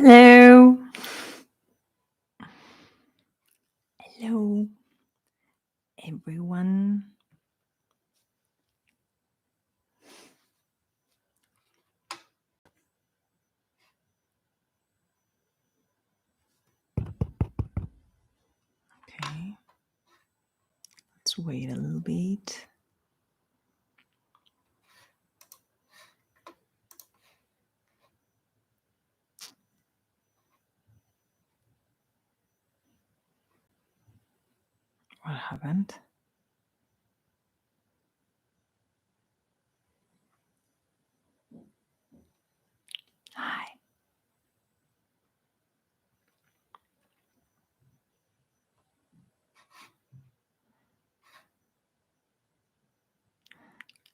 Hello. Hello, everyone. Okay, let's wait a little bit. What happened? Hi.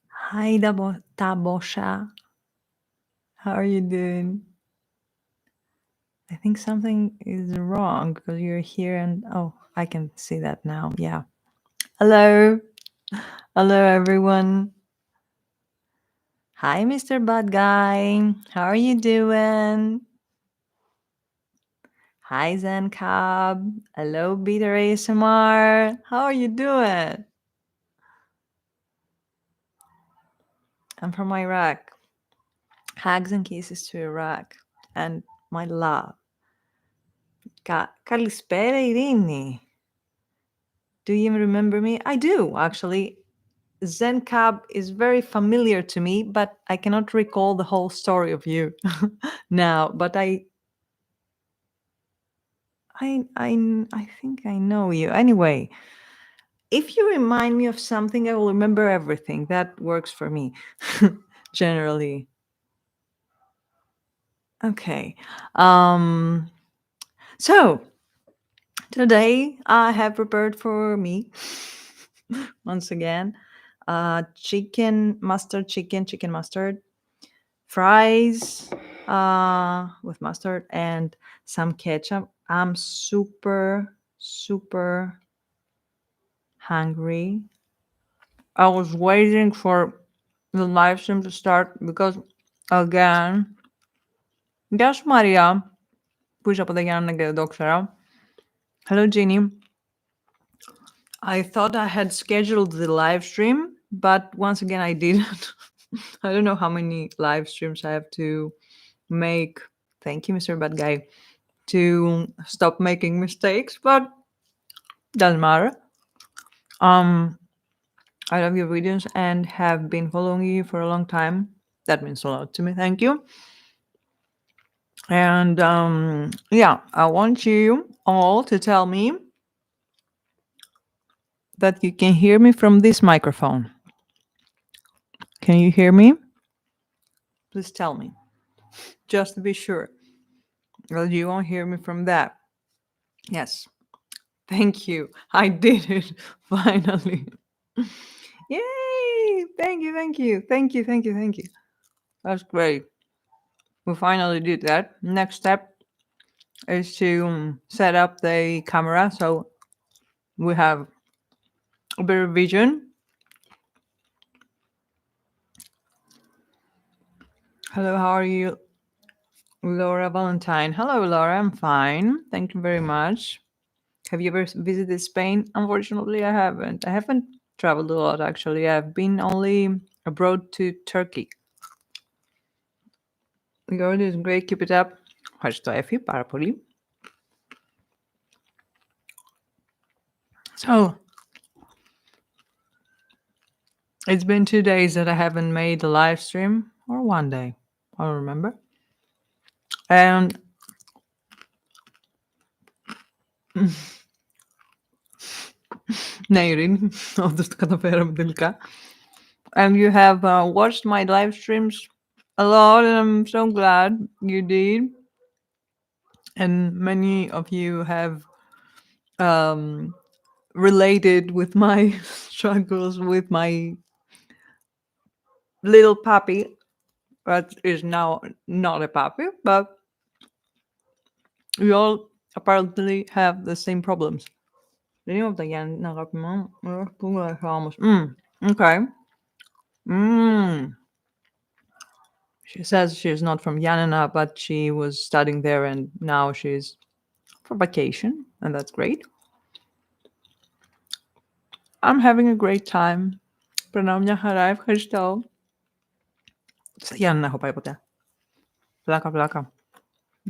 Hi, Tabosha. How are you doing? I think something is wrong because you're here and oh, I can see that now. Yeah. Hello. Hello, everyone. Hi, Mr. Bad Guy. How are you doing? Hi, Zen Cab. Hello, Beater ASMR. How are you doing? I'm from Iraq. Hugs and kisses to Iraq. And my love. Kalispera, Irini. Do you even remember me? I do, actually. Zen Cab is very familiar to me, but I cannot recall the whole story of you now. But I think I know you. Anyway, if you remind me of something, I will remember everything. That works for me, generally. Okay. Um, so today I have prepared for me once again chicken mustard, fries with mustard, and some ketchup. I'm super hungry. I was waiting for the live stream to start because, again, γεια σου Μαρία, που είσαι από τα Γιάννενα και δεν το ξέρα. Hello Jeannie. I thought I had scheduled the live stream, but once again I didn't. I don't know how many live streams I have to make. Thank you, Mr. Bad Guy, to stop making mistakes, but doesn't matter. I love your videos and have been following you for a long time. That means a lot to me. Thank you. And yeah, I want you all to tell me that you can hear me from this microphone. Can you hear me? Please tell me, just to be sure. Well, you won't hear me from that. Yes. Thank you. I did it finally. Yay! Thank you, thank you, thank you, thank you, thank you. That's great. We finally did that. Next step is to set up the camera so we have a better vision. Hello, how are you? Laura Valentine. Hello, Laura. I'm fine. Thank you very much. Have you ever visited Spain? Unfortunately, I haven't. I haven't traveled a lot, actually. I've been only abroad to Turkey. You're doing great. Keep it up. Ευχαριστώ, Εφη, πάρα πολύ. So, it's been 2 days that I haven't made a live stream, or 1 day. I don't remember. And ναι, Ειρήνη, όντως το καταφέραμε τελικά. And you have watched my live streams a lot, and I'm so glad you did. And many of you have related with my struggles with my little puppy that is now not a puppy, but we all apparently have the same problems. Δεν είναι από τα Γιάννη, αγάπη μου. Πού γράφω όμως. Okay. She says she's not from Yanina, but she was studying there and now she's for vacation, and that's great. I'm having a great time. Προνάω μια χαρά, ευχαριστώ. Στα Γιάννενα έχω πάει ποτέ. Πλάκα, πλάκα.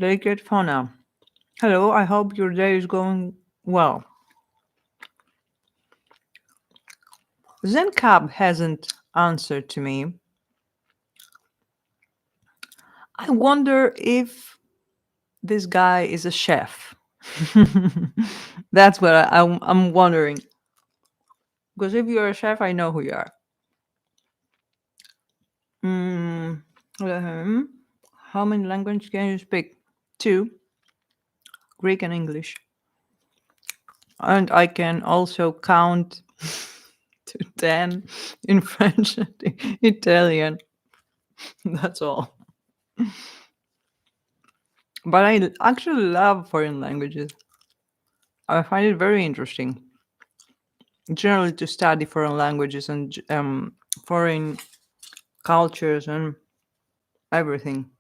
Delicate fauna. Hello, I hope your day is going well. Zencab hasn't answered to me. I wonder if this guy is a chef. That's what I'm wondering. Because if you're a chef, I know who you are. How many languages can you speak? 2. Greek and English. And I can also count to 10 in French and Italian. That's all. But I actually love foreign languages. I find it very interesting. Generally, to study foreign languages and foreign cultures and everything.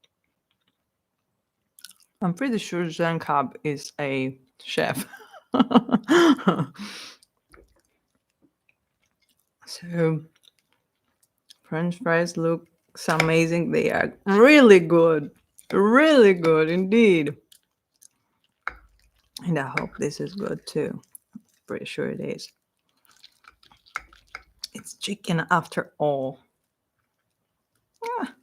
I'm pretty sure Zenkab is a chef. So, French fries look amazing. They are really good. Really good indeed. And I hope this is good too. Pretty sure it is. It's chicken after all. Ah.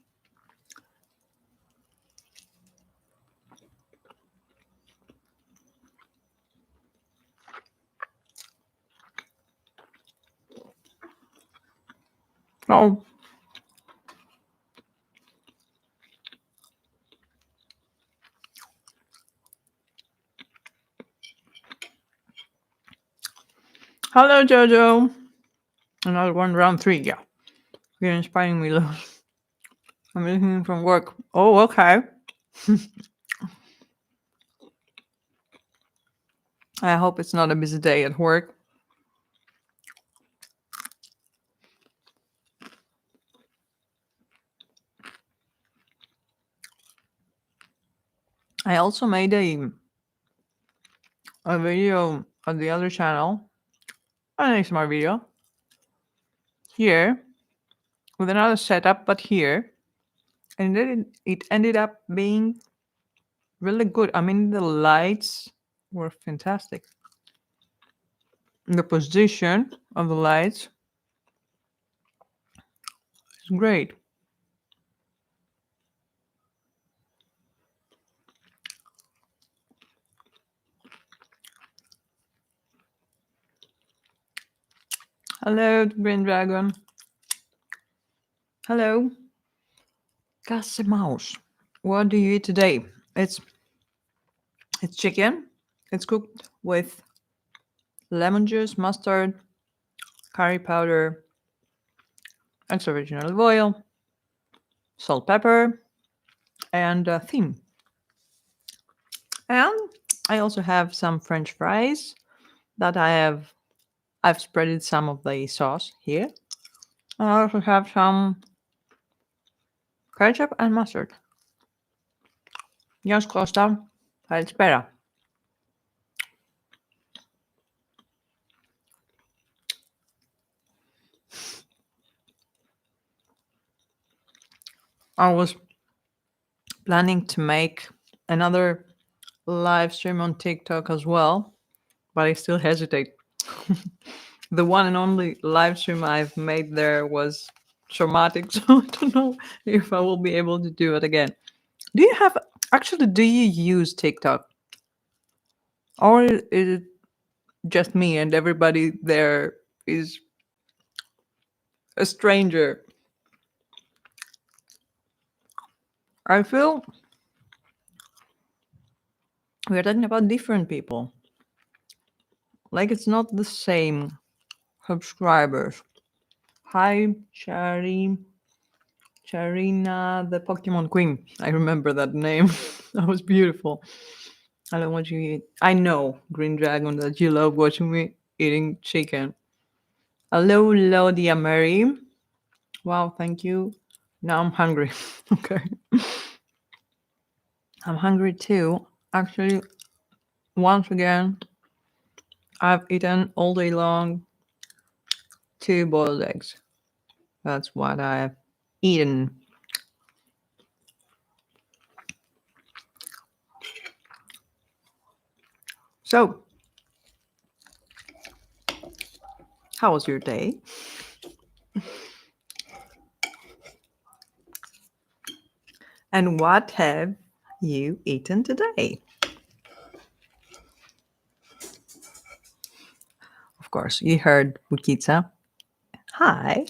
Oh. Hello, Jojo. Another one, round 3. Yeah. You're inspiring me, Lou. I'm listening from work. Oh, okay. I hope it's not a busy day at work. I also made a video on the other channel, an ASMR video, here, with another setup, but here. And then it ended up being really good. I mean, the lights were fantastic. The position of the lights is great. Hello, Green Dragon. Hello. Kasse Mouse. What do you eat today? It's chicken. It's cooked with lemon juice, mustard, curry powder, extra virgin olive oil, salt, pepper, and thyme. And I also have some French fries that I've spreaded some of the sauce here. I also have some ketchup and mustard. Γεια σου Κώστα. Καλησπέρα. I was planning to make another live stream on TikTok as well, but I still hesitate. The one and only live stream I've made there was traumatic, so I don't know if I will be able to do it again. Do you use TikTok? Or is it just me and everybody there is a stranger? I feel we are talking about different people. Like it's not the same subscribers. Hi, Charina, the Pokemon Queen. I remember that name. That was beautiful. I don't want you to eat. I know, Green Dragon, that you love watching me eating chicken. Hello, Lodia Mary. Wow, thank you. Now I'm hungry. Okay. I'm hungry too. Actually, once again, I've eaten all day long 2 boiled eggs. That's what I've eaten. So, how was your day? And what have you eaten today? Of course, you heard Bukitsa. Hi.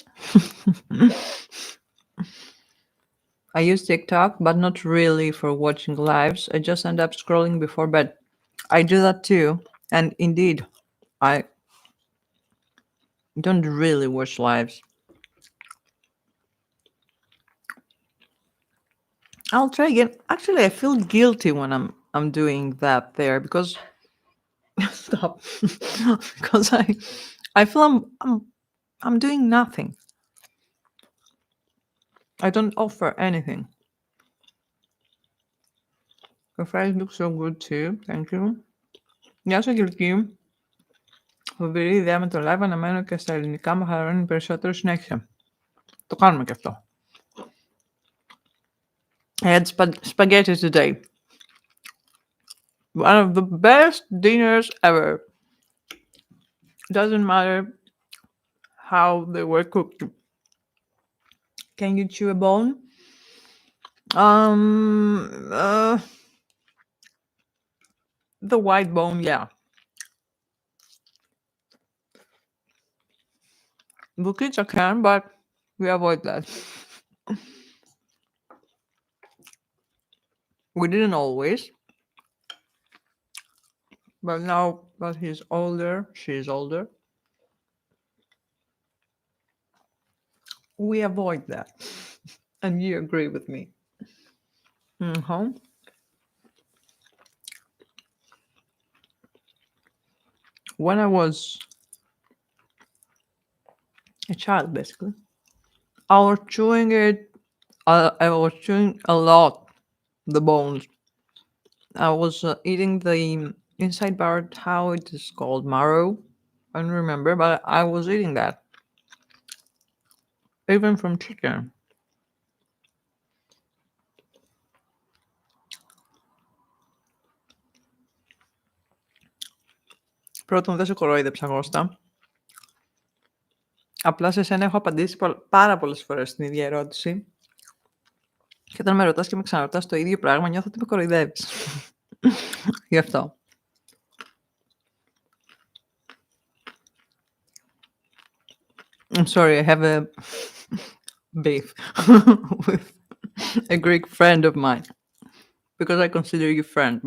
I use TikTok, but not really for watching lives. I just end up scrolling before bed. I do that too. And indeed, I don't really watch lives. I'll try again. Actually, I feel guilty when I'm doing that there because stop. Because I feel I'm doing nothing. I don't offer anything. The fries look so good too. Thank you. Γεια σου Αγγελική. Φοβερή ιδέα με το live αναμένω και στα ελληνικά με χαρώνει περισσότερο συνέχεια. Το κάνουμε και αυτό. I had spaghetti today. One of the best dinners ever. Doesn't matter how they were cooked. Can you chew a bone? The white bone, yeah. Bukitsa can, but we avoid that. We didn't always. But now that he's older, she's older, we avoid that. And you agree with me. Mm-hmm. When I was a child, basically, I was chewing it. I was chewing a lot the bones. I was eating the inside part. How it is called marrow. I don't remember, but I was eating that even from chicken. Πρώτον, δεν σε κορόιδεψα, Κώστα. Απλά σε σένα έχω απαντήσει πάρα πολλές φορές την ίδια ερώτηση. Και όταν με ρωτάς και με ξαναρωτάς το ίδιο πράγμα, νιώθω ότι με κοροϊδεύεις. Γι' αυτό. I'm sorry, I have a beef with a Greek friend of mine. Because I consider you friend.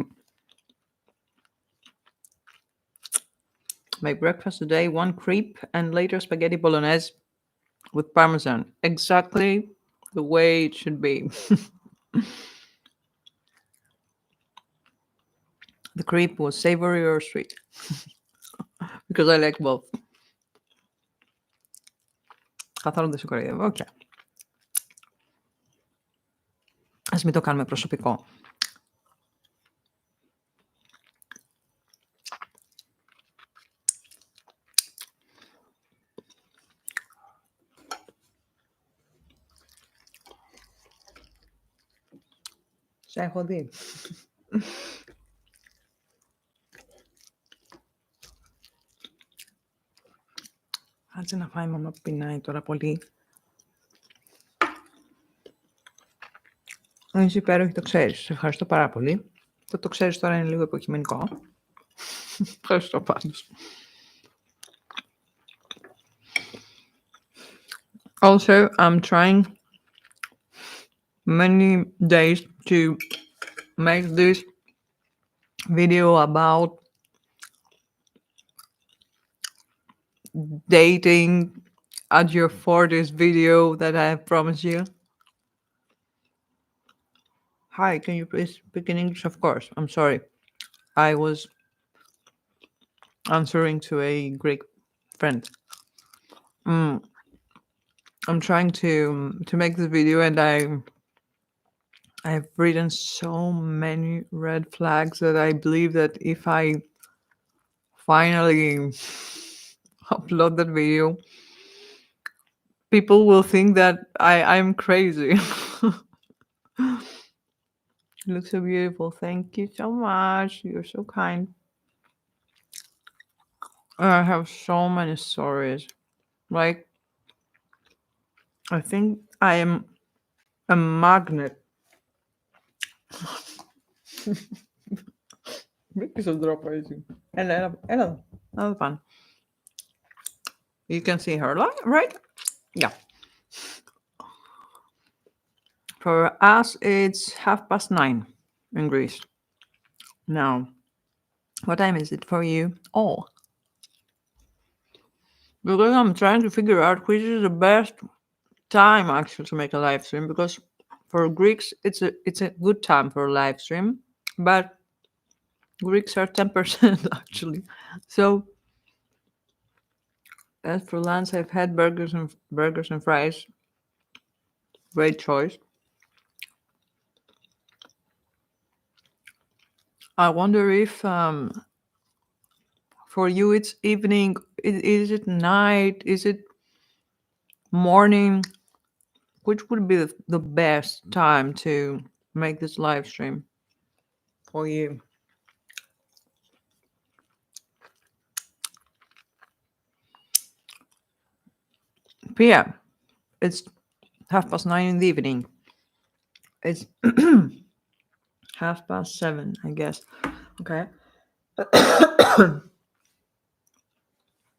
My breakfast today, 1 crepe and later spaghetti bolognese with parmesan. Exactly the way it should be. The crepe was savory or sweet. Because I like both. Καθόλου δεν σε κοροϊδεύω. Okay. Ας μην το κάνουμε προσωπικό. Σε έχω δει. Κάτσε να φάει μαμά που πεινάει τώρα πολύ. Είσαι υπέροχη, το ξέρεις. Σε ευχαριστώ πάρα πολύ. Το ξέρεις τώρα είναι λίγο υποκειμενικό. Ευχαριστώ πάντως. Also, I'm trying many days to make this video about dating at your 40s video that I have promised you. Hi, can you please speak in English? Of course. I'm sorry. I was answering to a Greek friend. I'm trying to make this video, and I've written so many red flags that I believe that if I finally upload that video, people will think that I'm crazy. You look so beautiful. Thank you so much. You're so kind. I have so many stories. Like, I think I am a magnet. Mycket så droppar det ju. Eller, another fun. You can see her, right? Yeah. For us, it's 9:30 in Greece. Now, what time is it for you? Oh, because I'm trying to figure out which is the best time actually to make a live stream, because for Greeks it's a good time for a live stream, but Greeks are 10% actually. So as for lunch, I've had burgers and fries. Great choice. I wonder if for you it's evening. Is it night? Is it morning? Which would be the best time to make this live stream for you? PM. It's 9:30 in the evening. It's 7:30, I guess. Okay.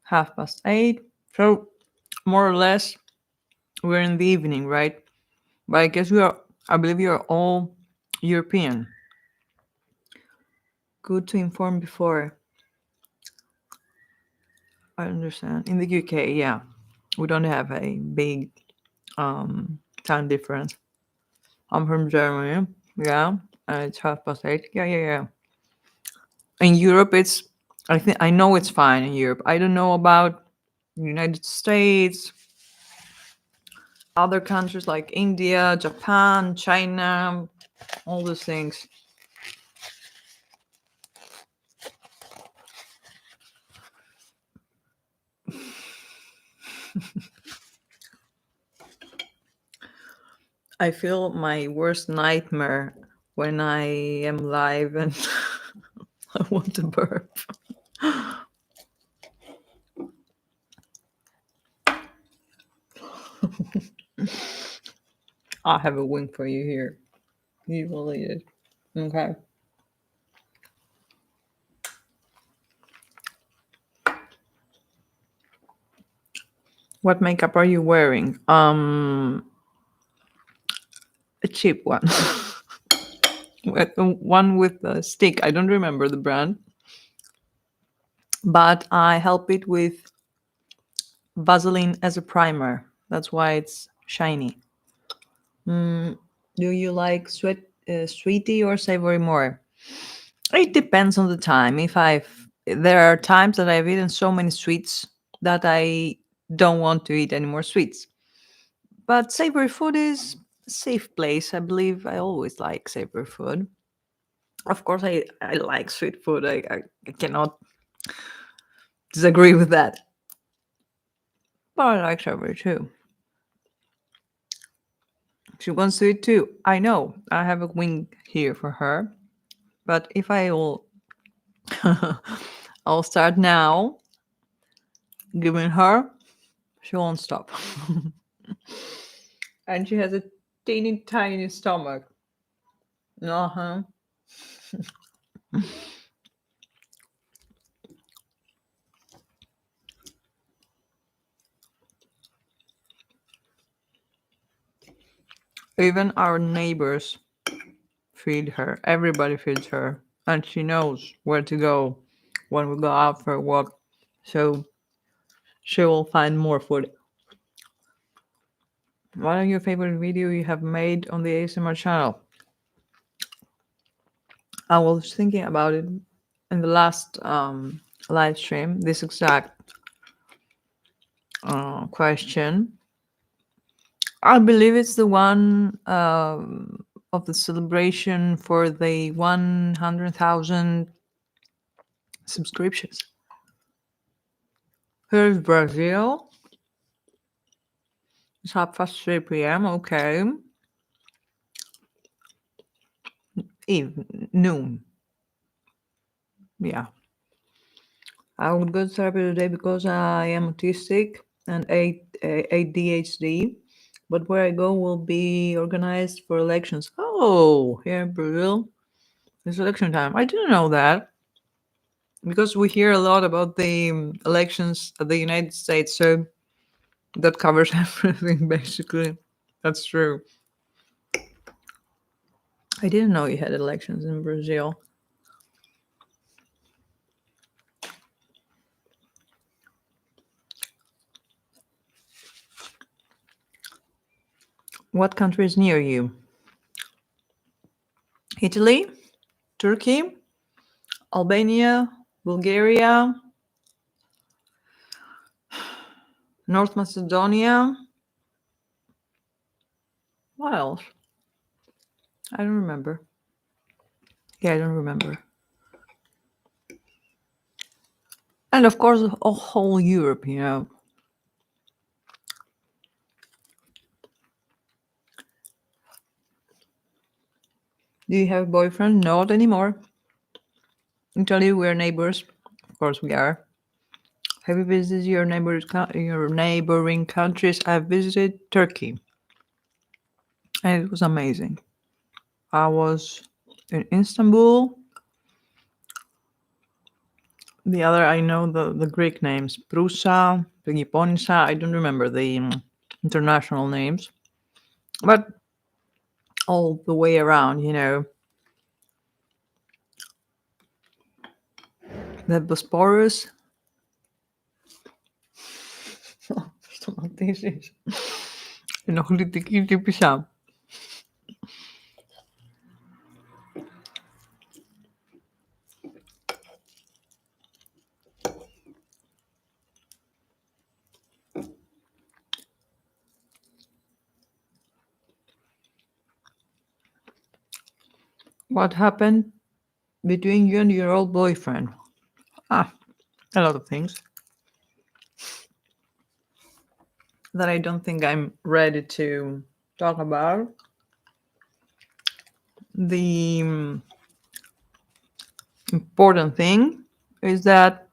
8:30. So more or less we're in the evening, right? But I guess I believe we are all European. Good to inform before. I understand. In the UK, yeah, we don't have a big time difference. I'm from Germany, yeah, and it's 8:30. Yeah, yeah, yeah. In Europe, I know it's fine in Europe. I don't know about the United States, other countries like India, Japan, China, all those things. I feel my worst nightmare when I am live and I want to burp. I have a wing for you here. You will eat it. Okay. What makeup are you wearing? A cheap one. One with a stick. I don't remember the brand, but I help it with Vaseline as a primer. That's why it's shiny. Do you like sweetie or savory more? It depends on the time. There are times that I've eaten so many sweets that I don't want to eat any more sweets. But savory food is a safe place. I believe I always like savory food. Of course, I like sweet food. I cannot disagree with that. But I like savory too. She wants to eat too. I know. I have a wing here for her. But if I will, I'll start now giving her. She won't stop. And she has a teeny tiny stomach. Uh huh. Even our neighbors feed her. Everybody feeds her. And she knows where to go when we go out for a walk. So she will find more food. What are your favorite video you have made on the ASMR channel? I was thinking about it in the last live stream, this exact question. I believe it's the one of the celebration for the 100,000 subscriptions. Here's Brazil. It's 3:30 p.m. Okay. Noon. Yeah. I would go to therapy today because I am autistic and ADHD. But where I go will be organized for elections. Oh, here in Brazil, it's election time. I didn't know that because we hear a lot about the elections of the United States. So that covers everything, basically. That's true. I didn't know you had elections in Brazil. What country is near you? Italy? Turkey? Albania? Bulgaria? North Macedonia? What else? I don't remember. Yeah, I don't remember. And of course, a whole Europe. Do you have a boyfriend? Not anymore. Italy, we're neighbors. Of course, we are. Have you visited your neighboring countries? I've visited Turkey, and it was amazing. I was in Istanbul. The other, I know the Greek names: Prusa, Peloponneso. I don't remember the international names, but all the way around. The Bosporus. Σταματήσεις. Ενοχλητική τύπησα. What happened between you and your old boyfriend? Ah, a lot of things that I don't think I'm ready to talk about. The important thing is that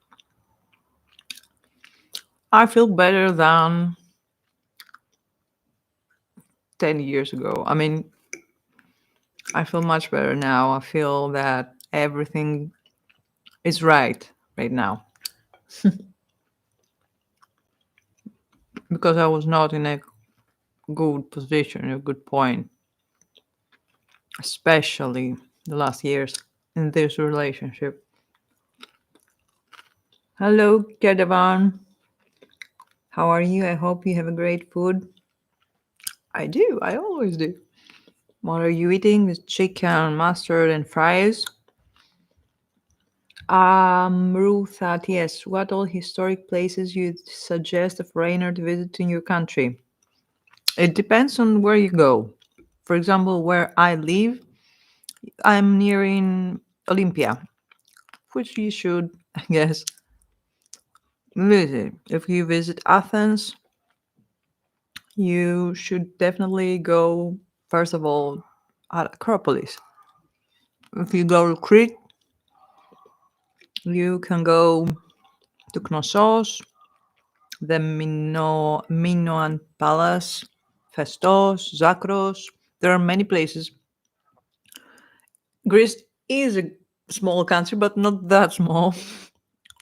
I feel better than 10 years ago. I mean, I feel much better now. I feel that everything is right now because I was not in a good position, a good point, especially the last years in this relationship. Hello, Kedavan. How are you? I hope you have a great food. I do. I always do. What are you eating? With chicken, mustard, and fries? Ruth, yes. What all historic places you'd suggest a foreigner to visit in your country? It depends on where you go. For example, where I live, I'm near in Olympia, which you should, I guess, visit. If you visit Athens, you should definitely go, first of all, at Acropolis. If you go to Crete, you can go to Knossos, the Minoan Palace, Festos, Zakros. There are many places. Greece is a small country, but not that small.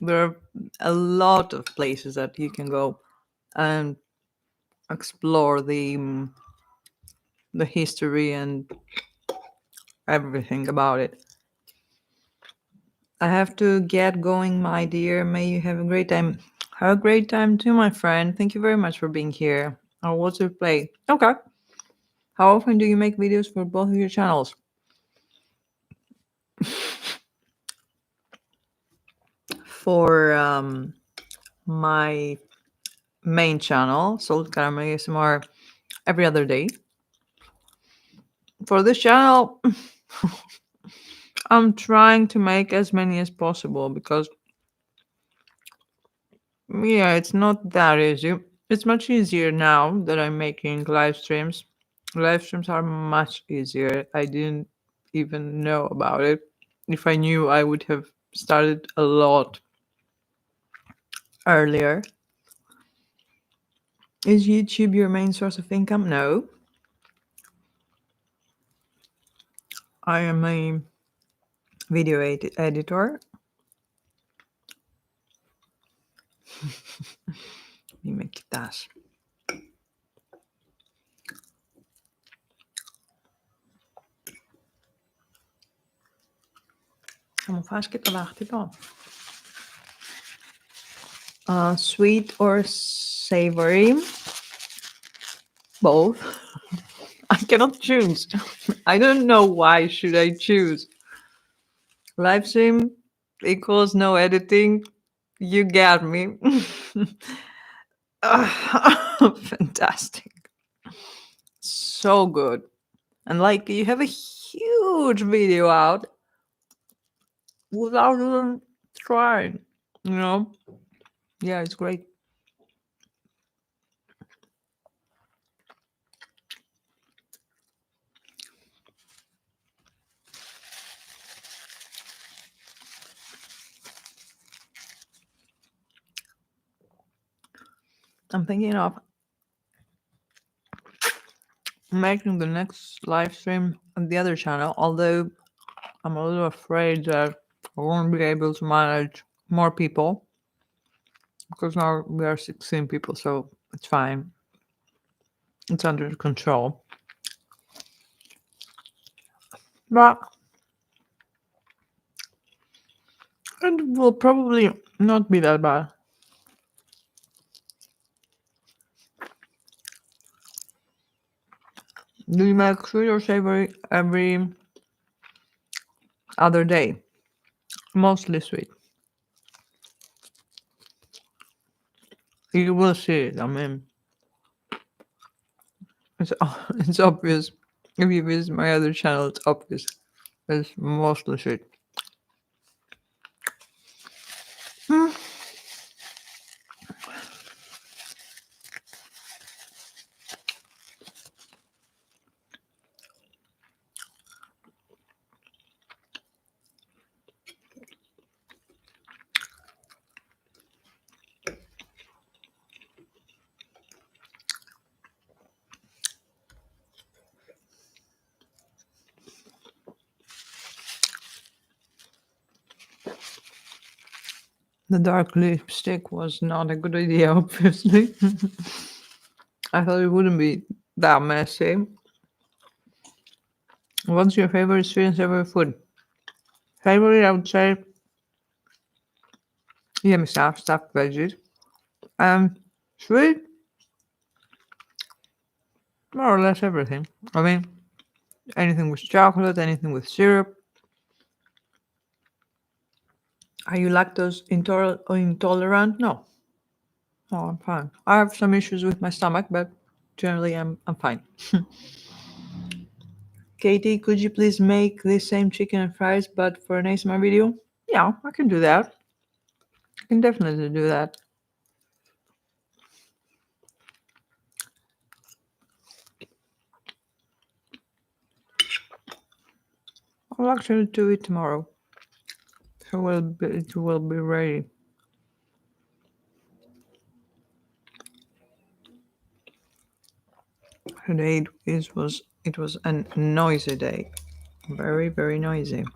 There are a lot of places that you can go and explore the history and everything about it. I have to get going, my dear. May you have a great time. Have a great time too, my friend. Thank you very much for being here. I'll watch your play. Okay. How often do you make videos for both of your channels? For my main channel, SaltedCaramel ASMR, every other day. For this channel, I'm trying to make as many as possible because, yeah, it's not that easy. It's much easier now that I'm making live streams. Live streams are much easier. I didn't even know about it. If I knew, I would have started a lot earlier. Is YouTube your main source of income? No. I am a video editor. Dime que estás. Como faz que το sweet or savory? Both. I cannot choose. I don't know why should I choose. Live stream equals no editing. You got me. Fantastic. So good. And like you have a huge video out without even trying, you know? Yeah, it's great. I'm thinking of making the next live stream on the other channel, although I'm a little afraid that I won't be able to manage more people because now we are 16 people, so it's fine. It's under control. But it will probably not be that bad. Do you make sweet or savory every other day? Mostly sweet. You will see it. I mean, it's, it's obvious. If you visit my other channel, it's obvious. It's mostly sweet. The dark lipstick was not a good idea, obviously. I thought it wouldn't be that messy. What's your favorite sweet and savory food? Favorite, I would say, yummy stuffed veggies. Sweet, more or less everything. I mean, anything with chocolate, anything with syrup. Are you lactose intolerant? No. Oh, I'm fine. I have some issues with my stomach, but generally I'm fine. Katie, could you please make the same chicken and fries but for an ASMR video? Yeah, I can do that. I can definitely do that. I'll actually do it tomorrow. So it will be ready. Today it was a noisy day. Very, very noisy.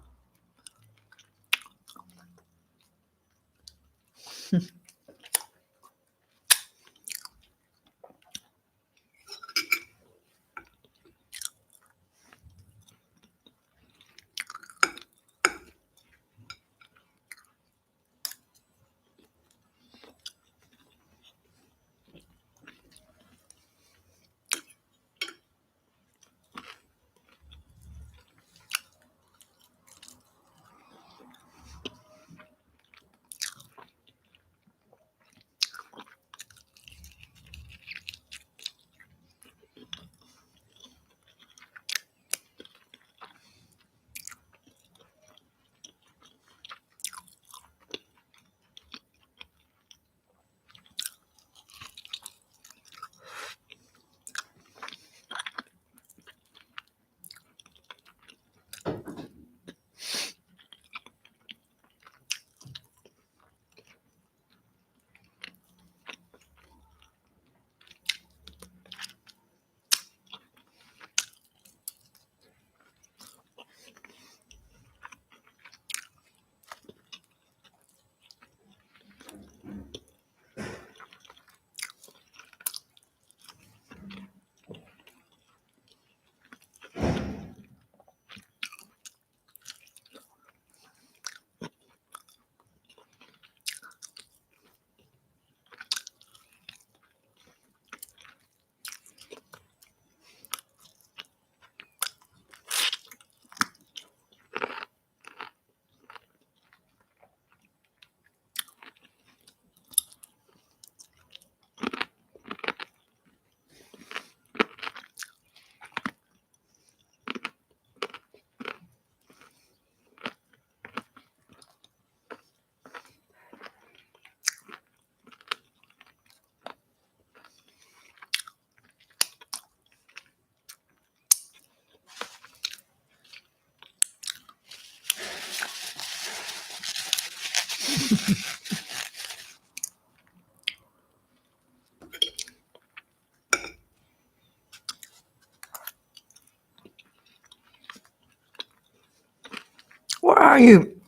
Where are you?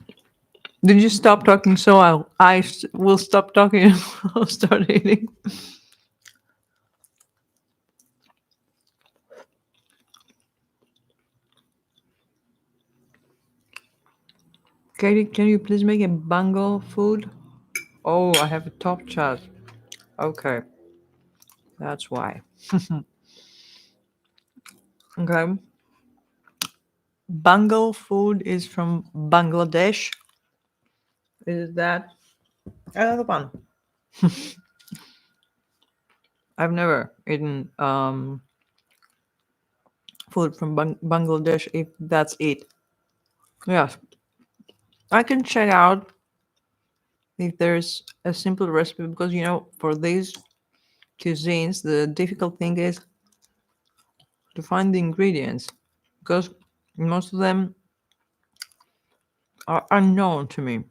Did you stop talking so I will stop talking and I'll start eating? Katie, can you please make a bango food? Oh, I have a top chat. Okay, that's why. Okay. Bango food is from Bangladesh. Is that another one? I've never eaten food from Bangladesh. If that's it, yes, I can check out if there's a simple recipe because for these cuisines the difficult thing is to find the ingredients because most of them are unknown to me,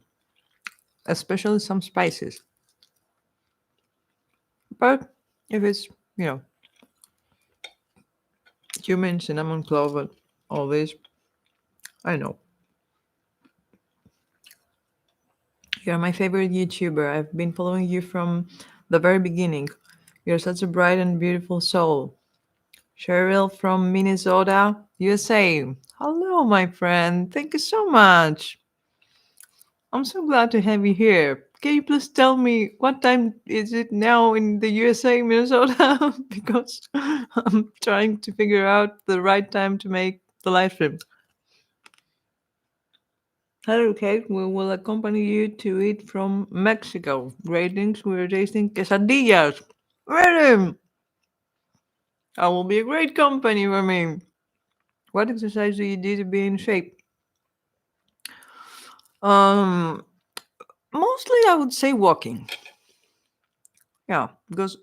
especially some spices. But if it's you know cumin, cinnamon, clove, all this, I know. You're my favorite YouTuber. I've been following you from the very beginning. You're such a bright and beautiful soul. Cheryl from Minnesota, USA. Hello, my friend. Thank you so much. I'm so glad to have you here. Can you please tell me what time is it now in the USA, Minnesota? Because I'm trying to figure out the right time to make the live stream. Hello, Kate. We will accompany you to eat from Mexico. Greetings. We're tasting quesadillas. Really? That will be a great company for me. What exercise do you do to be in shape? Um, Mostly I would say walking. Yeah, because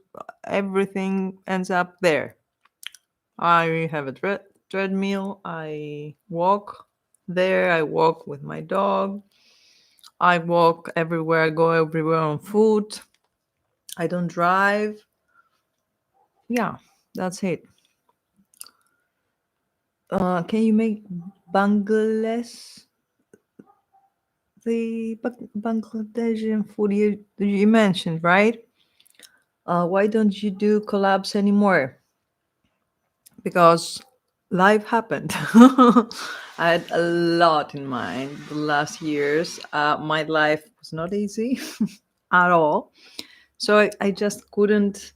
everything ends up there. I have a treadmill. I walk there. I walk with my dog. I walk everywhere. I go everywhere on foot. I don't drive. Yeah, that's it. Can you make Bangladesh the Bangladesian food you mentioned, right? Why don't you do collabs anymore? Because life happened. I had a lot in mind the last years. My life was not easy at all. So I just couldn't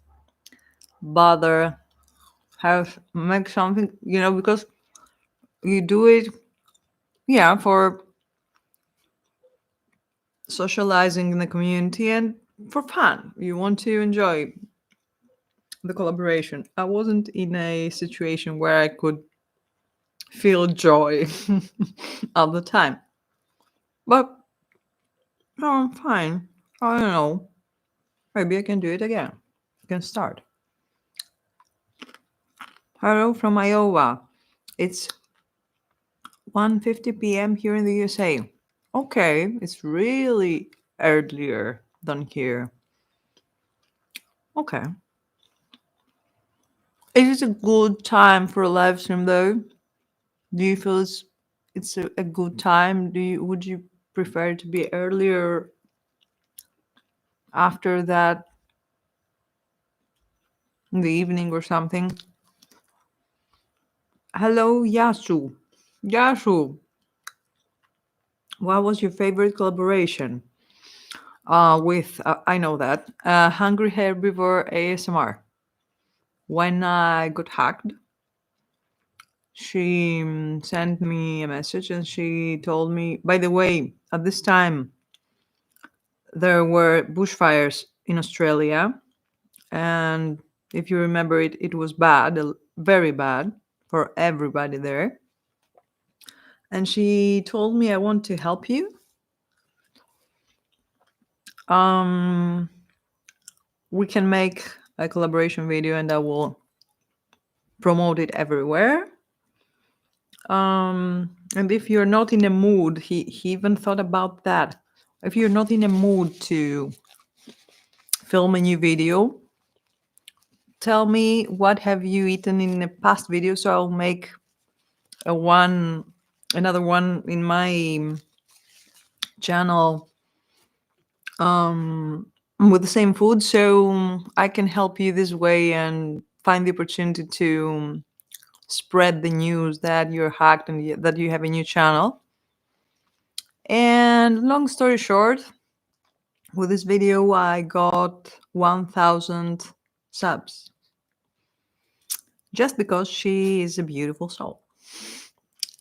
bother have make something, because you do it, yeah, for socializing in the community and for fun. You want to enjoy the collaboration. I wasn't in a situation where I could feel joy all the time. But no, I'm fine. I don't know. Maybe I can do it again. I can start. Hello from Iowa. It's 1:50 p.m. here in the USA. Okay, it's really earlier than here. Okay. Is it a good time for a live stream though? Do you feel it's a good time? Would you prefer to be earlier after that in the evening or something? Hello, Yasu. Yasu, what was your favorite collaboration? With I know that Hungry Herbivore ASMR. When I got hacked, she sent me a message and she told me. By the way, at this time there were bushfires in Australia, and if you remember it, it was bad, very bad for everybody there. And she told me, I want to help you. Um, we can make a collaboration video and I will promote it everywhere. And if you're not in a mood, he even thought about that. if you're not in a mood to film a new video, tell me what have you eaten in a past video, so I'll make another one in my channel with the same food, so I can help you this way and find the opportunity to spread the news that you're hacked and that you have a new channel. And long story short, with this video I got 1000 subs just because she is a beautiful soul,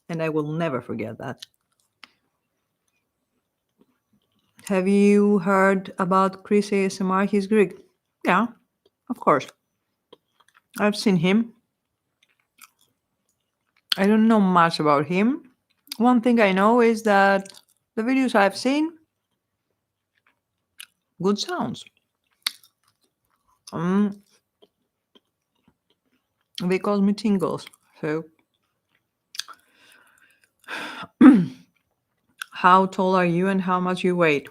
and I will never forget that. Have you heard about Chris ASMR? He's Greek. Yeah, of course. I've seen him. I don't know much about him. One thing I know is that the videos I've seen, good sounds. They cause me tingles. So, how tall are you and how much you weigh?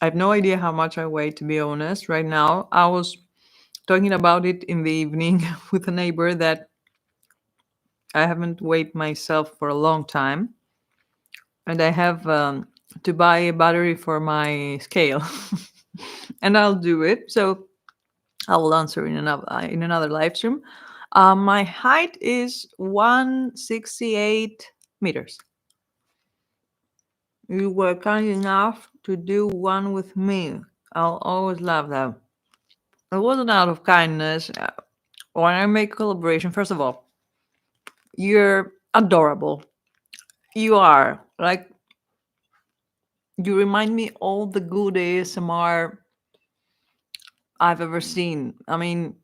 I have no idea how much I weigh, to be honest, right now. I was talking about it in the evening with a neighbor that I haven't weighed myself for a long time. And I have to buy a battery for my scale. And I'll do it. So I will answer in another live stream. My height is 168 meters. You were kind enough to do one with me. I'll always love that. It wasn't out of kindness. When I make collaboration, first of all, you're adorable. You are. Like, you remind me all the good ASMR I've ever seen. I mean,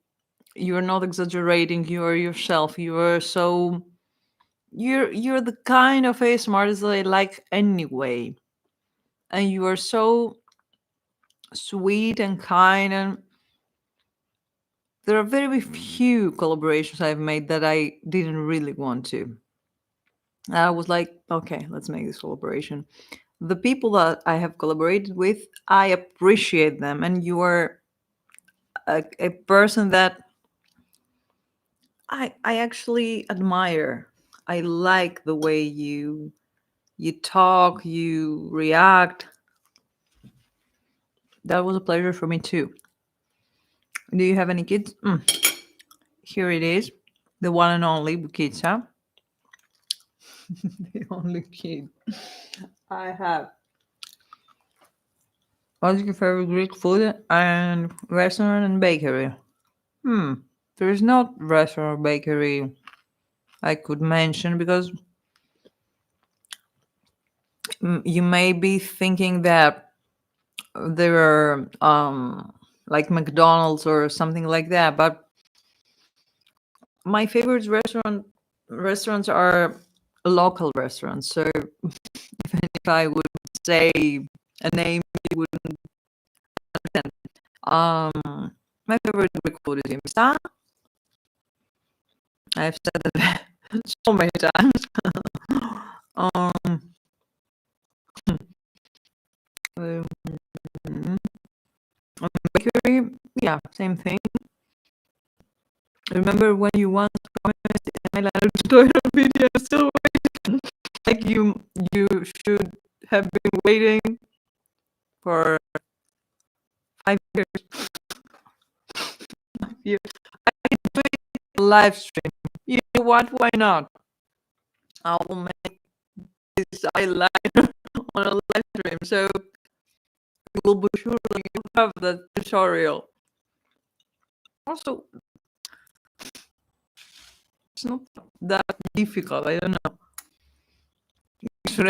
you're not exaggerating. You're yourself. You're the kind of ASMR artist that I like anyway. And you are so sweet and kind, and there are very few collaborations I've made that I didn't really want to. I was like, okay, let's make this collaboration. The people that I have collaborated with, I appreciate them, and you are a person that I actually admire. I like the way you talk, you react. That was a pleasure for me too. Do you have any kids? Here it is, the one and only Bukitsa. The only kid I have. What's your favorite Greek food and restaurant and bakery? There is not restaurant or bakery I could mention because you may be thinking that there are like McDonald's or something like that, but my favorite restaurants are local restaurants. So even if I would say a name, you wouldn't understand. My favorite Greek food is imsta. I've said that so many times. Bakery, yeah, same thing. Remember when you once promised an eyeliner tutorial video still waiting? Like you should have been waiting for 5 years. I can do it live stream. You know what? Why not? I will make this eyeliner on a live stream, so you will be sure you have the tutorial. Also, it's not that difficult. I don't know.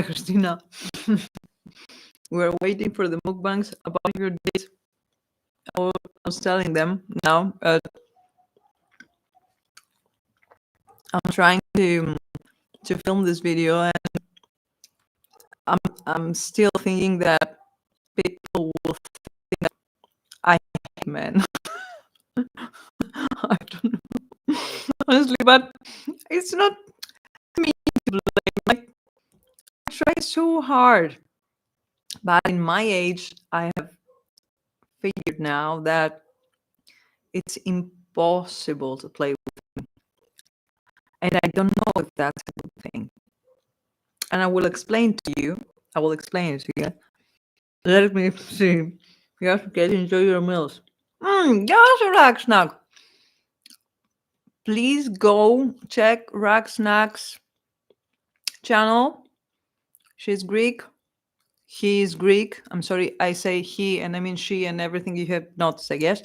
Christina, we're waiting for the mukbangs about your dates. I was telling them now. I'm trying to film this video, and I'm still thinking that people will think that I hate men. I don't know, honestly, but it's not me to blame. Like, I try so hard But in my age, I have figured now that it's impossible to play with, and I don't know if that's a good thing. And I will explain to you. I will explain it to you. Let me see. Yes, okay, enjoy your meals. Yes, Rack Snack. Please go check Rack Snack's channel. She's Greek. He is Greek. I'm sorry, I say he and I mean she and everything you have not to say yes.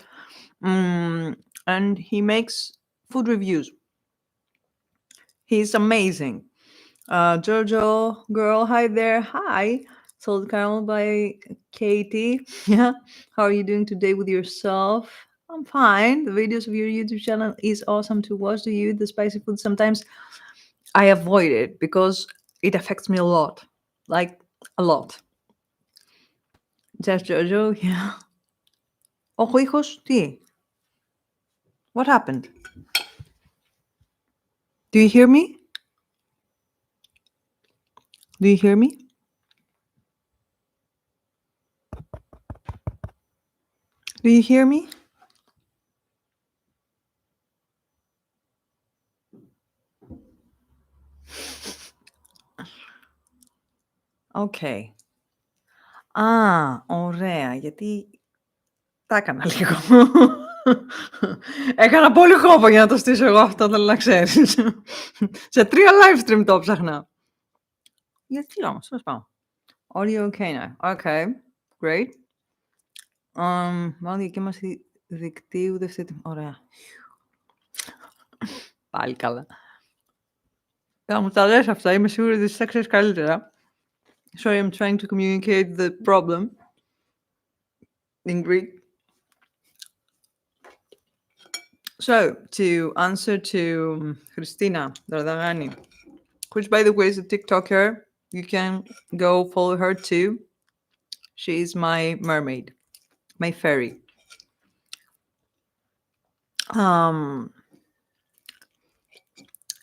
And he makes food reviews. He's amazing. Jojo girl, hi there. Hi. Salted Caramel by Katie. Yeah. How are you doing today with yourself? I'm fine. The videos of your YouTube channel is awesome to watch. Do you eat the spicy food? Sometimes I avoid it because it affects me a lot. Like a lot. Just Jojo, yeah. Oh, hijos, τι? What happened? Do you hear me? Do you hear me? Do you hear me? Okay. Ωραία, γιατί τα έκανα λίγο. Έκανα πολύ κόπο για να το στήσω εγώ αυτό, θέλω να ξέρεις. Σε 3 live stream το ψάχνα. Γιατί όμως, πώς πάω. Audio okay now. Okay, great. Μάλλον δική μας δικτύου δευτερή. Ωραία. Πάλι καλά. Θα μου τα λες αυτά, είμαι σίγουρη ότι θα ξέρεις καλύτερα. Sorry, I'm trying to communicate the problem in Greek. So, to answer to Christina Dardagani, which by the way is a TikToker, you can go follow her too. She's my mermaid, my fairy.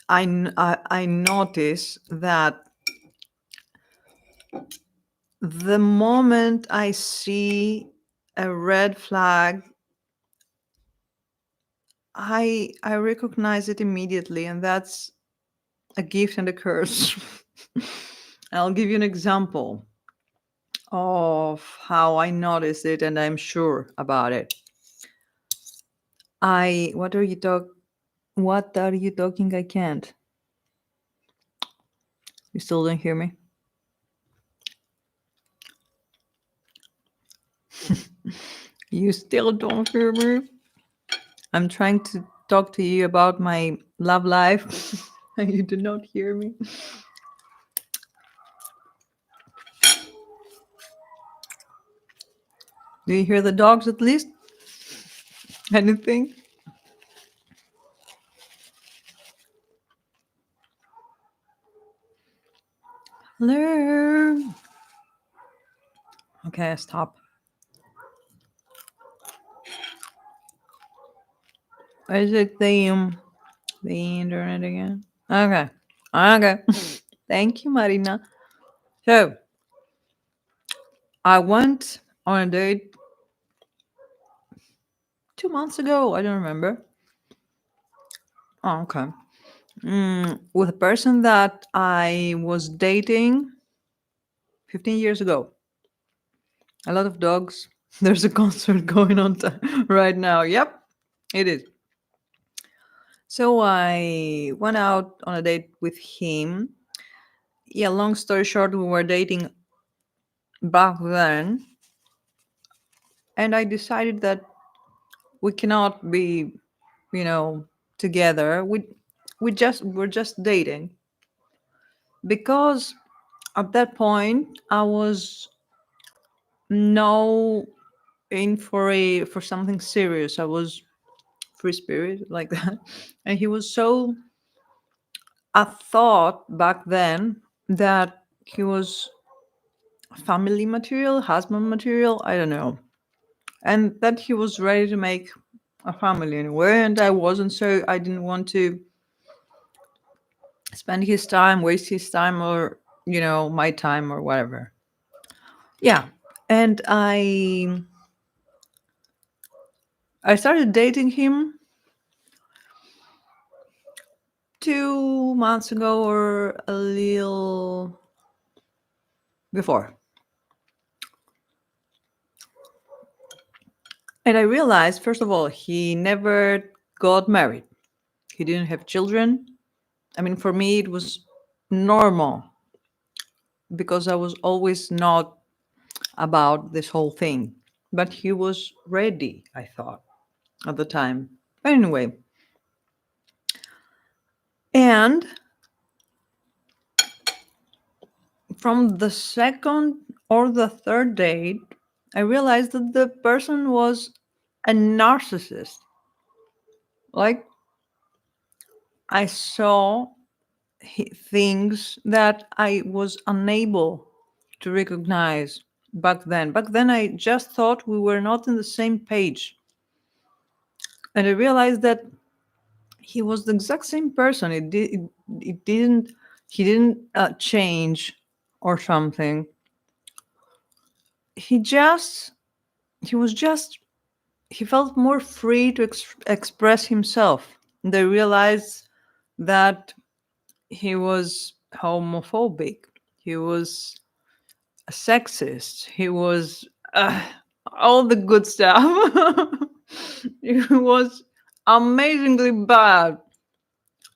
I notice that the moment I see a red flag, I recognize it immediately, and that's a gift and a curse. I'll give you an example of how I noticed it, and I'm sure about it. What are you talking? I can't. You still don't hear me? You still don't hear me? I'm trying to talk to you about my love life, and you do not hear me. Do you hear the dogs at least? Anything? Hello. Okay, stop. Is it the internet again? Okay. Okay. Thank you, Marina. So, I went on a date 2 months ago. I don't remember. Oh, okay. With a person that I was dating 15 years ago. A lot of dogs. There's a concert going on right now. Yep, it is. So I went out on a date with him. Yeah, long story short, we were dating back then. And I decided that we cannot be, together. We're just dating. Because at that point I was no in for something serious. I was free spirit like that. And he was so, I thought back then that he was family material, husband material, I don't know. And that he was ready to make a family anyway, and I wasn't, so I didn't want to spend his time, waste his time, or my time or whatever. Yeah. And I started dating him 2 months ago or a little before. And I realized, first of all, he never got married. He didn't have children. I mean, for me, it was normal because I was always not about this whole thing. But he was ready, I thought, at the time. Anyway, and from the second or the third date, I realized that the person was a narcissist. Like, I saw things that I was unable to recognize back then. Back then, I just thought we were not in the same page. And I realized that he was the exact same person. It didn't, he didn't change or something. He just, he was just, he felt more free to express himself. And I realized that he was homophobic. He was a sexist. He was all the good stuff. He was amazingly bad.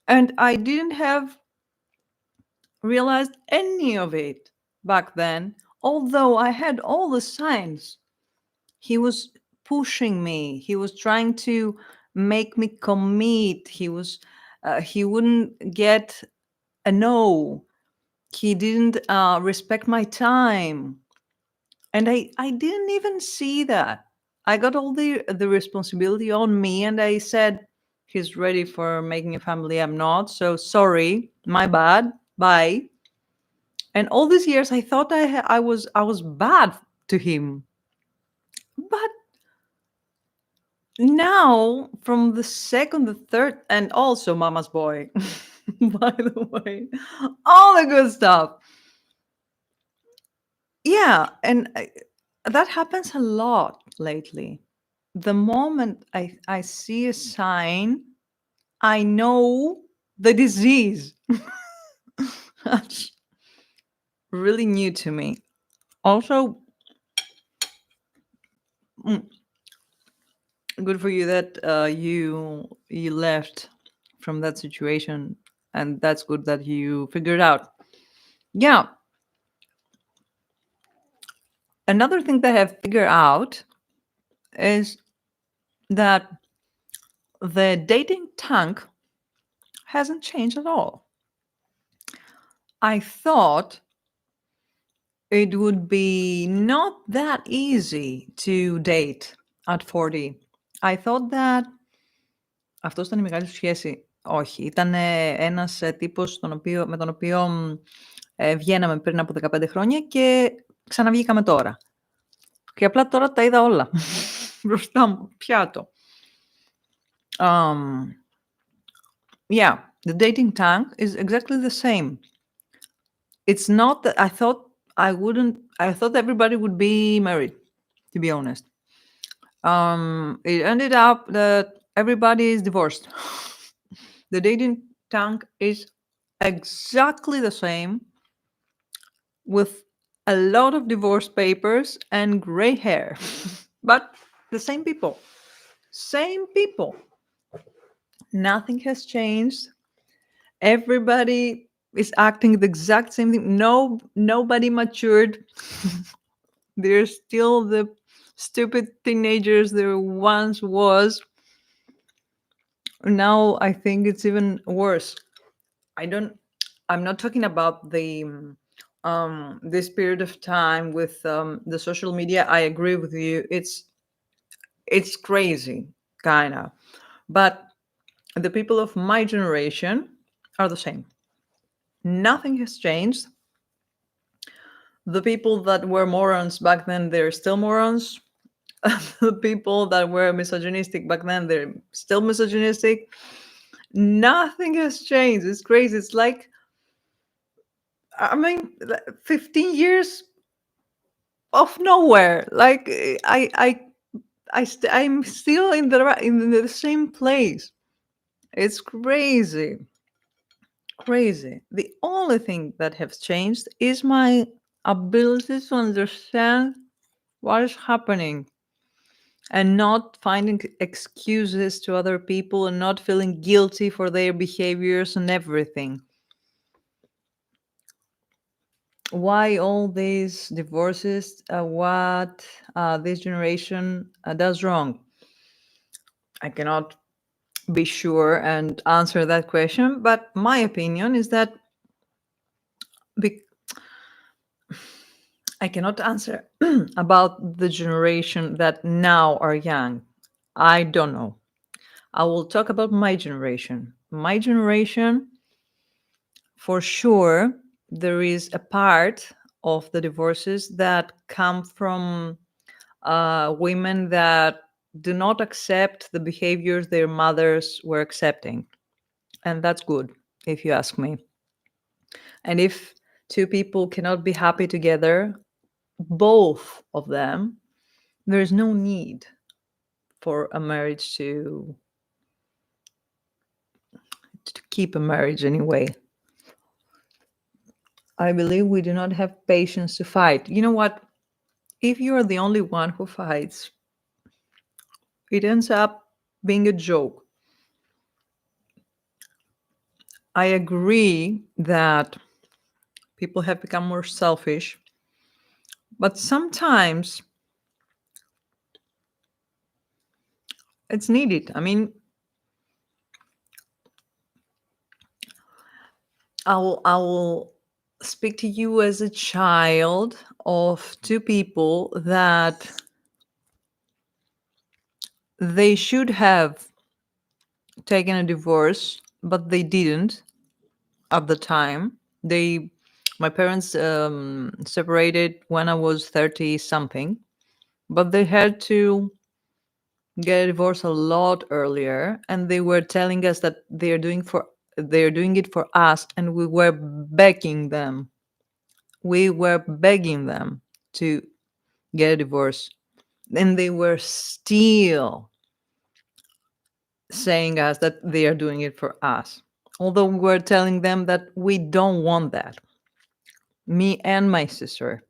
And I didn't have realized any of it back then, although I had all the signs. He was pushing me. He was trying to make me commit. He wouldn't get a no. He didn't respect my time. And I didn't even see that. I got all the responsibility on me, and I said, he's ready for making a family. I'm not. So sorry, my bad. Bye. And all these years, I thought I was bad to him. But now, from the second, the third, and also Mama's Boy, by the way, all the good stuff. Yeah, and that happens a lot lately. The moment I see a sign, I know the disease. That's really new to me. Also, mm, good for you that you left from that situation, and that's good that you figured out. Yeah, another thing that I have figured out is that the dating tank hasn't changed at all. I thought it would be not that easy to date at 40. I thought that αυτός ήταν η μεγάλη σου σχέση. Όχι, ήταν ένας τύπος με τον οποίο βγαίναμε πριν από 15 χρόνια και ξαναβγήκαμε τώρα. Και απλά τώρα τα είδα όλα μπροστά μου, πιάτο. Yeah, the dating tank is exactly the same. It's not that I thought everybody would be married, to be honest. It ended up that everybody is divorced. The dating tank is exactly the same, with a lot of divorce papers and gray hair. But the same people. Same people. Nothing has changed. Everybody is acting the exact same thing. Nobody matured. They're still the stupid teenagers there once was. Now I think it's even worse. I'm not talking about the this period of time with the social media. I agree with you. It's crazy, kind of. But the people of my generation are the same. Nothing has changed. The people that were morons back then, they're still morons. The people that were misogynistic back then, they're still misogynistic. Nothing has changed. It's crazy. It's like, I mean, 15 years of nowhere. Like I'm still in the same place. It's crazy, crazy. The only thing that has changed is my ability to understand what is happening and not finding excuses to other people and not feeling guilty for their behaviors and everything. Why all these divorces? What this generation does wrong? I cannot be sure and answer that question, but my opinion is that be- I cannot answer about the generation that now are young. I don't know. I will talk about my generation. My generation, for sure, there is a part of the divorces that come from women that do not accept the behaviors their mothers were accepting. And that's good, if you ask me. And if two people cannot be happy together, both of them, there's no need for a marriage to keep a marriage anyway. I believe we do not have patience to fight. You know what? If you are the only one who fights, it ends up being a joke. I agree that people have become more selfish, but sometimes it's needed. I mean, I will speak to you as a child of two people that they should have taken a divorce, but they didn't at the time. My parents separated when I was 30 something, but they had to get a divorce a lot earlier, and they were telling us that they're doing it for us, and we were begging them to get a divorce, and they were still saying us that they are doing it for us, although we were telling them that we don't want that, me and my sister.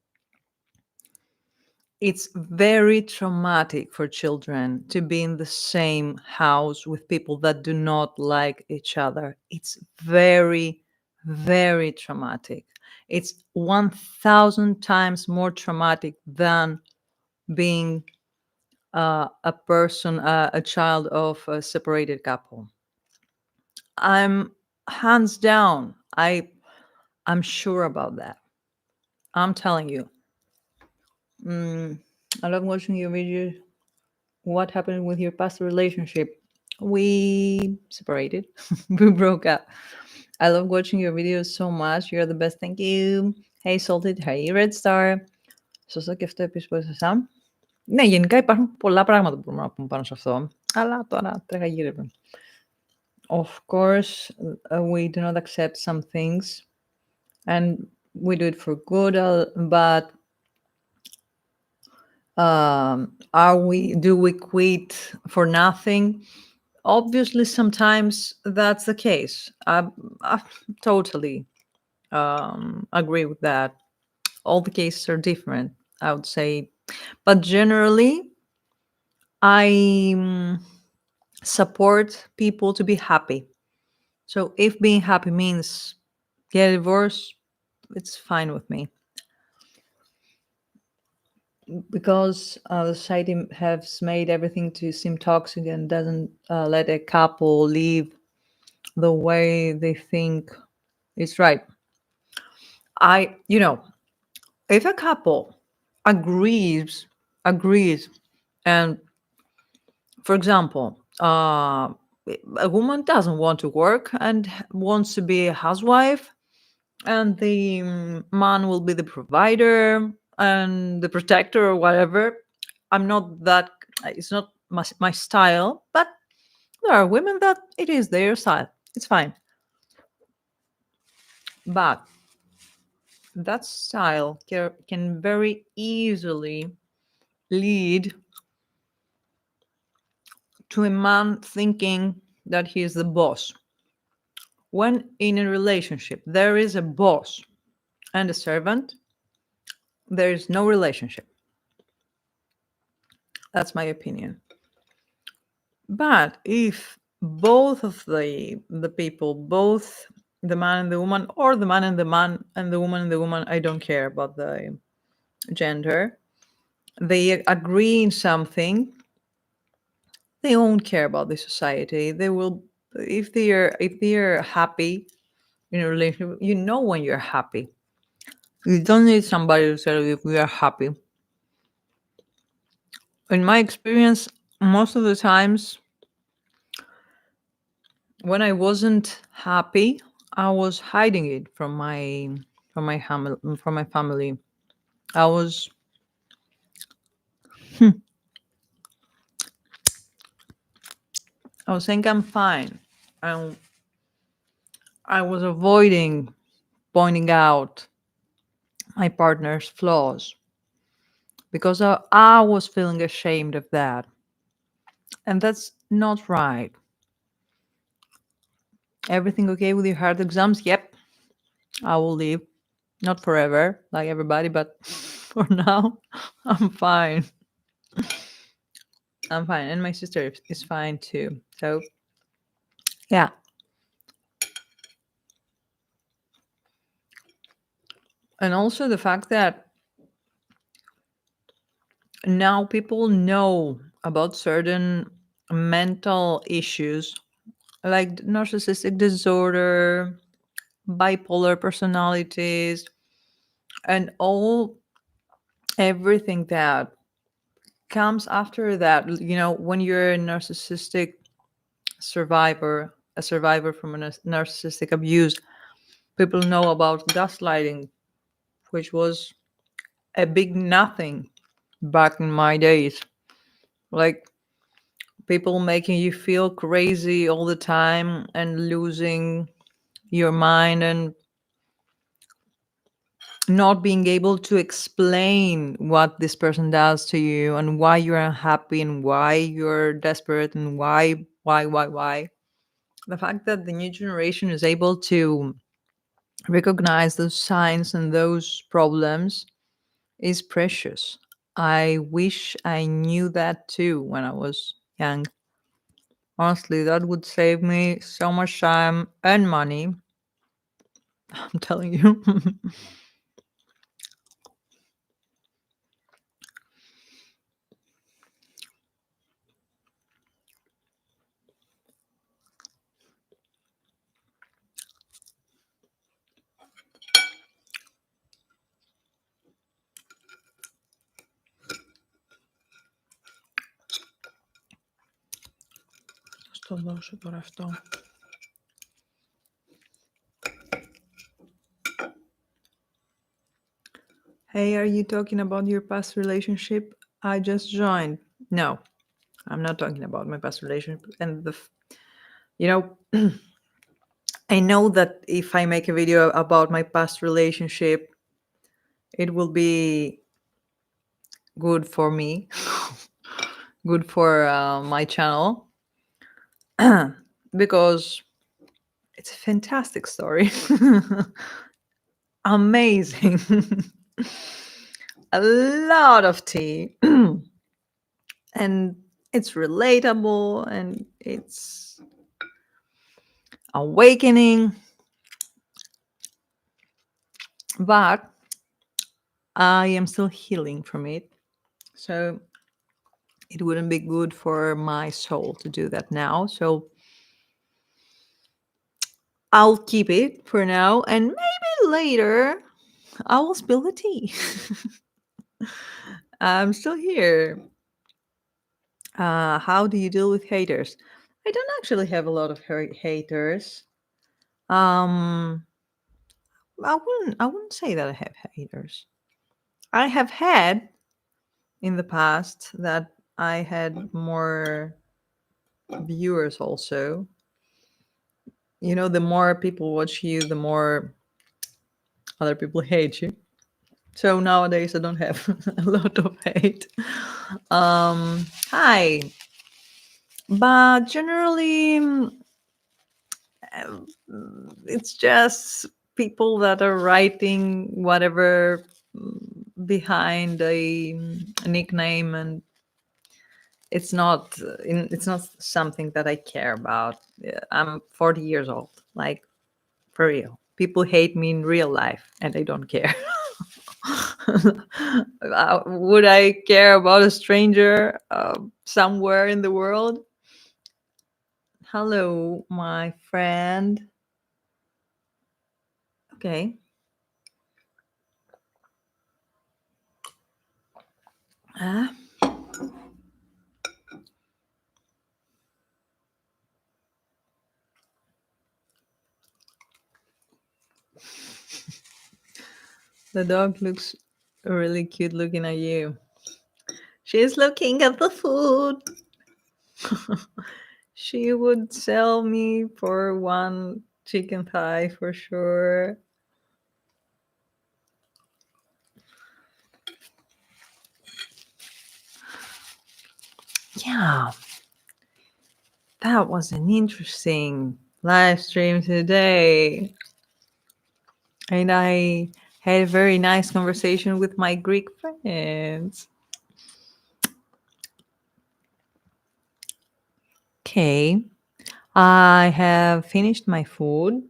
It's very traumatic for children to be in the same house with people that do not like each other. It's very, very traumatic. It's 1,000 times more traumatic than being a child of a separated couple. I'm hands down. I'm sure about that. I'm telling you. I love watching your videos. What happened with your past relationship? We separated. We broke up. I love watching your videos so much. You're the best. Thank you. Hey Salted, hey Red Star. Σωστό και αυτό επίσης που έστεσα. Ναι, γενικά υπάρχουν πολλά πράγματα που μπορούμε να πούμε πάνω σε αυτό. Αλλά τώρα τρέχα γύρω. Of course, we do not accept some things and we do it for good, but do we quit for nothing? Obviously, sometimes that's the case. I totally agree with that. All the cases are different, I would say. But generally, I support people to be happy. So if being happy means get a divorce, it's fine with me. Because the society has made everything to seem toxic and doesn't let a couple live the way they think is right. If a couple agrees, and for example, a woman doesn't want to work and wants to be a housewife, and the man will be the provider and the protector or whatever. I'm not that, it's not my style, but there are women that it is their style. It's fine. But that style can very easily lead to a man thinking that he is the boss. When in a relationship there is a boss and a servant, there is no relationship. That's my opinion. But if both of the people, both the man and the woman, or the man and the man and the woman, I don't care about the gender, they agree in something, they won't care about the society. They will, if they're happy in a relationship, you know when you're happy. You don't need somebody to tell you if we are happy. In my experience, most of the times when I wasn't happy, I was hiding it from my family. I was I was saying I'm fine. And I was avoiding pointing out my partner's flaws because I was feeling ashamed of that. And that's not right. Everything okay with your hard exams? Yep, I will leave. Not forever, like everybody, but for now, I'm fine. I'm fine. And my sister is fine too. So, yeah. And also the fact that now people know about certain mental issues like narcissistic disorder, bipolar personalities, and all everything that comes after that. You know, when you're a narcissistic survivor, a survivor from a narcissistic abuse, people know about gaslighting, which was a big nothing back in my days. Like people making you feel crazy all the time and losing your mind and not being able to explain what this person does to you and why you're unhappy and why you're desperate and why. The fact that the new generation is able to recognize those signs and those problems is precious. I wish I knew that too when I was young. Honestly, that would save me so much time and money. I'm telling you. Στο δώσω τώρα αυτό. Hey, are you talking about your past relationship? I just joined. No, I'm not talking about my past relationship. And you know, I know that if I make a video about my past relationship, it will be good for me, good for my channel, because it's a fantastic story. Amazing. A lot of tea. And it's relatable and it's awakening. But I am still healing from it. So it wouldn't be good for my soul to do that now. So I'll keep it for now and maybe later I will spill the tea. I'm still here. How do you deal with haters? I don't actually have a lot of haters. Um, I wouldn't say that I have haters. I have had in the past that I had more viewers also. You know, the more people watch you, the more other people hate you. So nowadays I don't have a lot of hate. Hi. But generally, it's just people that are writing whatever behind a nickname, and it's not something that I care about. I'm 40 years old, like, for real. People hate me in real life, and I don't care. Would I care about a stranger somewhere in the world? Hello, my friend. Okay. Ah, the dog looks really cute looking at you. She's looking at the food. She would sell me for one chicken thigh for sure. Yeah, that was an interesting live stream today. And I had a very nice conversation with my Greek friends. Okay, I have finished my food.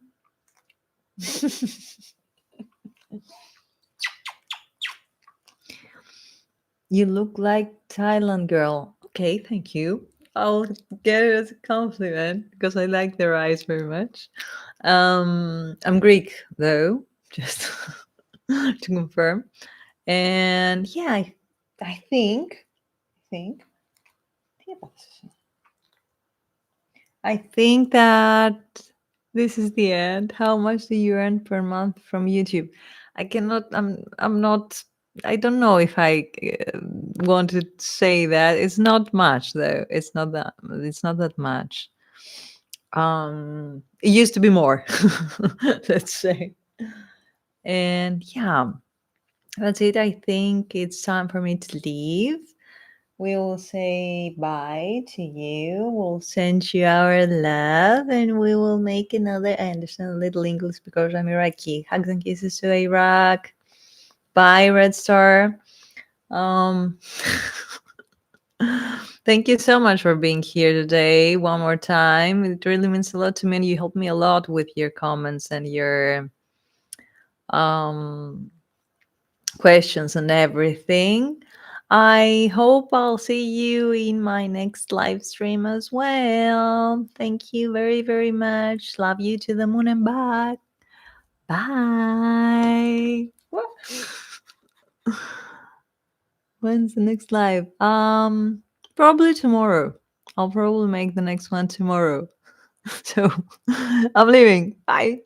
You look like Thailand girl. Okay, thank you. I'll get it as a compliment because I like their eyes very much. I'm Greek though, just to confirm. And yeah, I think I think that this is the end. How much do you earn per month from YouTube? I cannot. I'm not. I don't know if I want to say that. It's not much though. It's not that. It's not that much. It used to be more. Let's say. And yeah, that's it. I think it's time for me to leave. We will say bye to you. We'll send you our love, and we will make another. I understand a little English because I'm Iraqi. Hugs and kisses to Iraq. Bye, Red Star. Um, thank you so much for being here today. One more time, it really means a lot to me, and you helped me a lot with your comments and your um questions and everything. I hope I'll see you in my next live stream as well. Thank you very, very much. Love you to the moon and back. Bye. What? When's the next live? Probably tomorrow. I'll probably make the next one tomorrow. So I'm leaving. Bye.